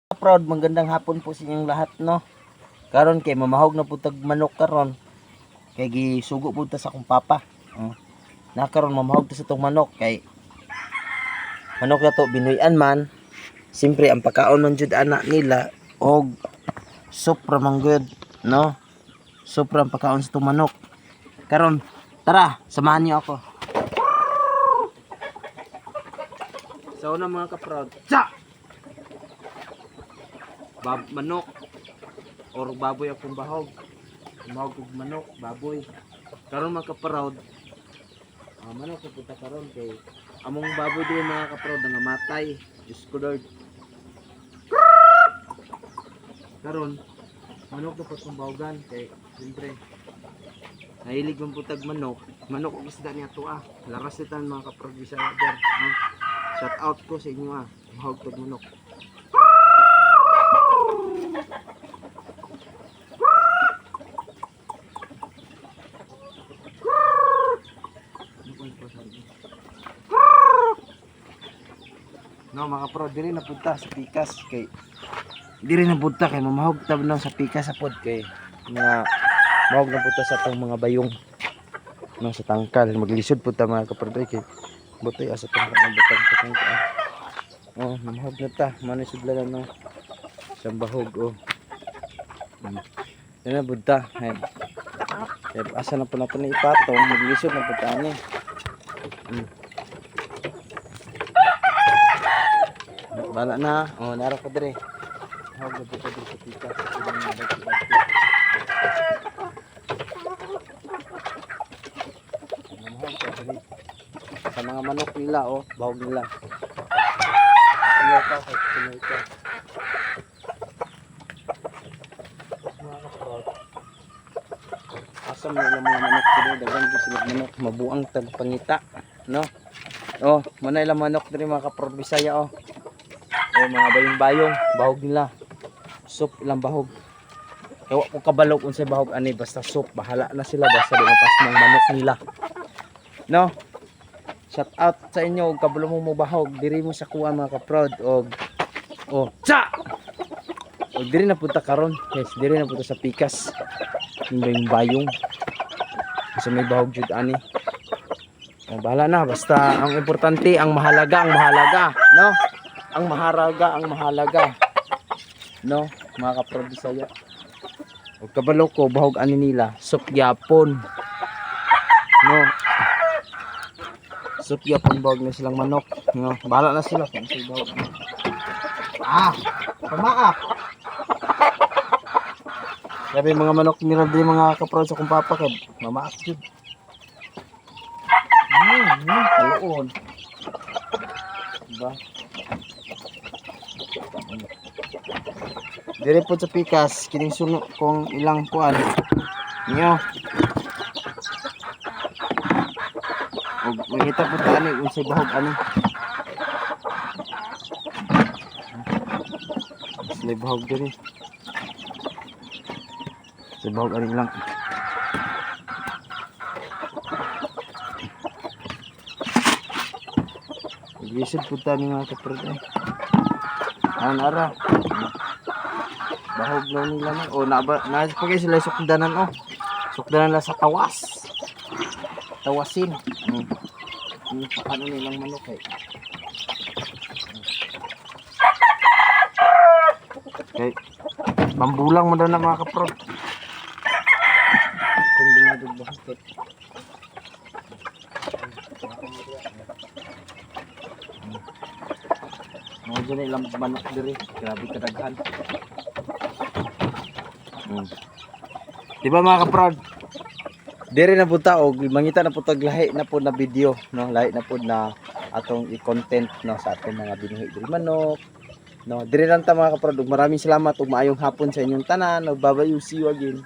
Proud, magandang hapon po sa inyong lahat, no. Karon kay mamahog na putag manok karon. Kay gisugo po ta sa akong papa. Na karon mamahog ta sa tong manok kay manok na to binuy-an man. Siyempre ang pagkaon man jud anak nila og supra man gyud, no. Supra ang pagkaon sa tong manok. Karon tara, samahan niyo ako. So na mga ka-proud. Manok or baboy akong bahog. Mahog og manok, baboy. Karon mga ka-proud, manok ko puta karon kay among baboy din mga ka-proud nga matay, Diyos ko Lord. Karon manok na pat kong bahogan kay siyempre nahilig man putag manok. Manok og isda niya to Laras nitan mga ka-proud Bisaya der. Shout out ko sa inyo mahog tog manok. No mga pro, diri na punta sa pikas kay diri na punta kay mamahog tab na sa pikas sa pod kay mga mahog na punta sa tong mga bayong no sa tangkal maglisod punta mga kaprodoy kay butoy asa tong batang tangkal. Mamahog na ta manisudlan no sa bahog Yan na punta. Asa na po natin ipatong maglisod na punta ni. Bala na. Nara ko dire. Hawag na dito sa pika. Sa mga manok nila bahog nila. Asam na yung mga manok dito. Dagan ko sila manok. Mabuang tagpangita. No? Manay lang manok dito mga kaprod Bisaya mga bayong-bayong bahog nila soup ilang bahog kaya ko kabalog unsay bahog ani basta soup bahala na sila basta di mapas ng manok nila no. Shout out sa inyo og kabalo mo bahog diri mo sa kuha mga ka-proud og diri na punta karon yes diri na punta sa pikas yung bayong kasi may bahog jud ani bahala na basta ang importante ang mahalaga no. Ang mahalaga no mga ka-proud Bisaya og kabalo ko bahog ani nila soup gyapon no soup gyapon bahog na silang manok no bahala na sila kung sa bahog pamaak sabi mga manok nila di mga ka-proud sa kong papa kay mamaak jud kaluon diba. Dire po sa pikas kining suno kung ilang kuan niyo og makita po ta ani unsay bahog ani unsay bahog dire sa bahog ani lang gisid po ta ni mga kaprod ara bahog na nila na pagay sila sukdanan sukdanan la sa tawasin paano nilang manok okay pambulang mo daw na mga kaprod kung dinadog bahog mga dyan ilang manok diri grabe kadaghan diba mga ka-proud diri na punta og mangita na putag lahi na po na video no lahi na po na atong i-content no sa atong mga binuhi diri manok no diri lang ta mga ka-proud maraming salamat ug maayong hapon sa inyong tanan ug bye-bye, see you again.